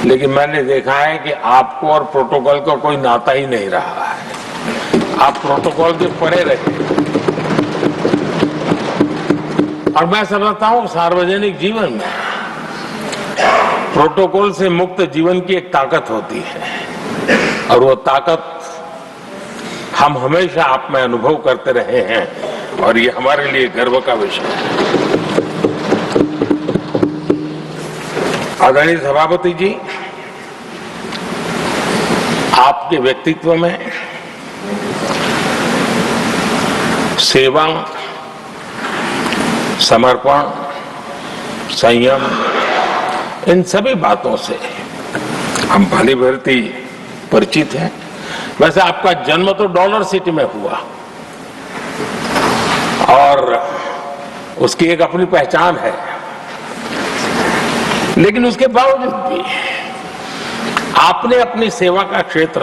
लेकिन मैंने देखा है कि आपको और प्रोटोकॉल का कोई नाता ही नहीं रहा है। आप प्रोटोकॉल के परे रहे। और मैं समझता हूं सार्वजनिक जीवन में प्रोटोकॉल से मुक्त जीवन की एक ताकत होती है और वो ताकत हम हमेशा आप में अनुभव करते रहे हैं और ये हमारे लिए गर्व का विषय है। आदरणीय सभापति जी, आपके व्यक्तित्व में सेवा, समर्पण, संयम, इन सभी बातों से हम भली भांति परिचित हैं। वैसे आपका जन्म तो डॉलर सिटी में हुआ और उसकी एक अपनी पहचान है, लेकिन उसके बावजूद भी आपने अपनी सेवा का क्षेत्र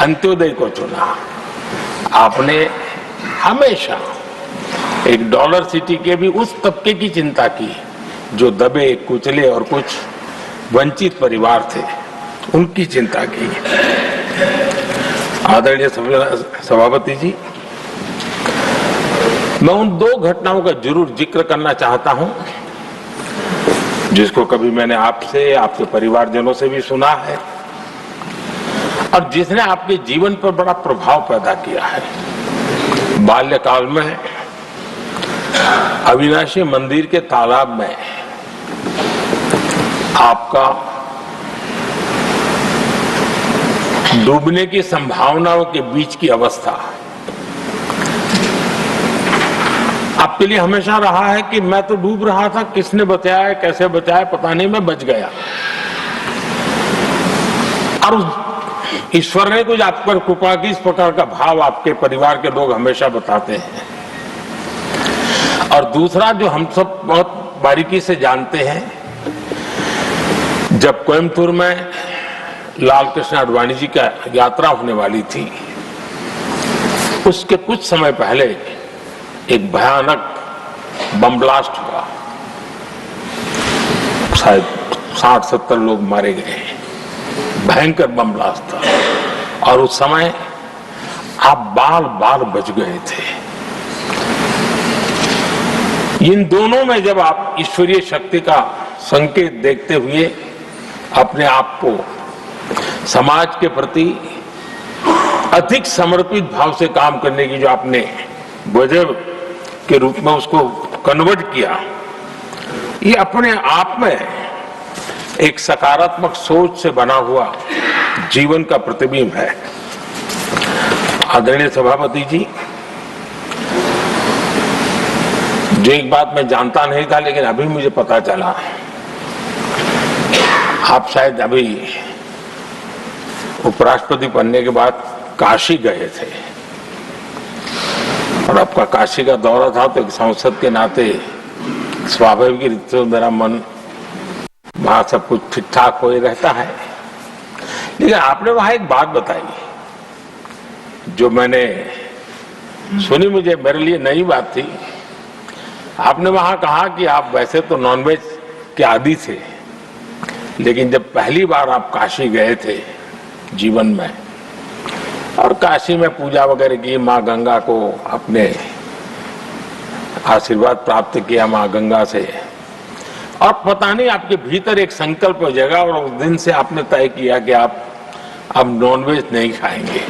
अंत्योदय को चुना। आपने हमेशा एक डॉलर सिटी के भी उस तबके की चिंता की जो दबे, कुचले और कुछ वंचित परिवार थे, उनकी चिंता की। आदरणीय सभापति जी, मैं उन दो घटनाओं का जरूर जिक्र करना चाहता हूं जिसको कभी मैंने आपसे, आपके परिवारजनों से भी सुना है और जिसने आपके जीवन पर बड़ा प्रभाव पैदा किया है। बाल्यकाल में अविनाशी मंदिर के तालाब में आपका डूबने की संभावनाओं के बीच की अवस्था आपके लिए हमेशा रहा है कि मैं तो डूब रहा था, किसने बचाया, कैसे बचाया पता नहीं, मैं बच गया। और ईश्वर ने कुछ आप पर कृपा की, इस प्रकार का भाव आपके परिवार के लोग हमेशा बताते हैं। और दूसरा जो हम सब बहुत बारीकी से जानते हैं, जब कोयम्बतूर में लाल कृष्ण आडवाणी जी का यात्रा होने वाली थी, उसके कुछ समय पहले एक भयानक बम ब्लास्ट हुआ। शायद 60-70 लोग मारे गए। भयंकर बम ब्लास्ट था और उस समय आप बाल बाल बच गए थे। इन दोनों में जब आप ईश्वरीय शक्ति का संकेत देखते हुए अपने आप को समाज के प्रति अधिक समर्पित भाव से काम करने की जो आपने वजह के रूप में उसको कन्वर्ट किया, ये अपने आप में एक सकारात्मक सोच से बना हुआ जीवन का प्रतिबिंब है। आदरणीय सभापति जी, जो एक बात मैं जानता नहीं था लेकिन अभी मुझे पता चला, आप शायद अभी उपराष्ट्रपति बनने के बाद काशी गए थे और आपका काशी का दौरा था, तो एक सांसद के नाते स्वाभाविक रूप से मेरा मन वहां सब कुछ ठीक ठाक हो ही रहता है। लेकिन आपने वहां एक बात बताई जो मैंने सुनी, मुझे मेरे लिए नई बात थी। आपने वहां कहा कि आप वैसे तो नॉनवेज के आदी थे, लेकिन जब पहली बार आप काशी गए थे जीवन में और काशी में पूजा वगैरह की, माँ गंगा को अपने आशीर्वाद प्राप्त किया माँ गंगा से, और पता नहीं आपके भीतर एक संकल्प हो जाएगा और उस दिन से आपने तय किया कि आप अब नॉनवेज नहीं खाएंगे।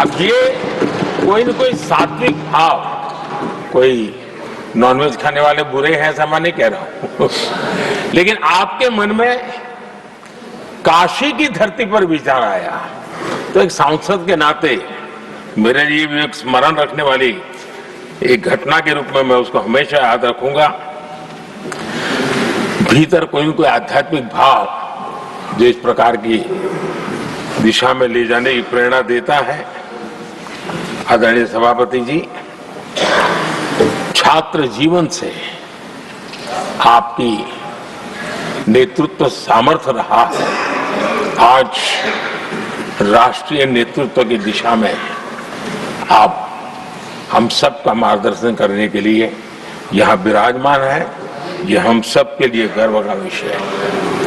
अब ये कोई न कोई सात्विक भाव, कोई नॉनवेज खाने वाले बुरे हैं ऐसा मैं नहीं कह रहा हूं लेकिन आपके मन में काशी की धरती पर विचार आया, तो एक सांसद के नाते मेरे लिए भी एक स्मरण रखने वाली एक घटना के रूप में मैं उसको हमेशा याद रखूंगा। भीतर कोई न कोई आध्यात्मिक भाव जो इस प्रकार की दिशा में ले जाने की प्रेरणा देता है। आदरणीय सभापति जी, छात्र जीवन से आपकी नेतृत्व सामर्थ्य रहा है। आज राष्ट्रीय नेतृत्व की दिशा में आप हम सब का मार्गदर्शन करने के लिए यहाँ विराजमान है। ये हम सब के लिए गर्व का विषय है।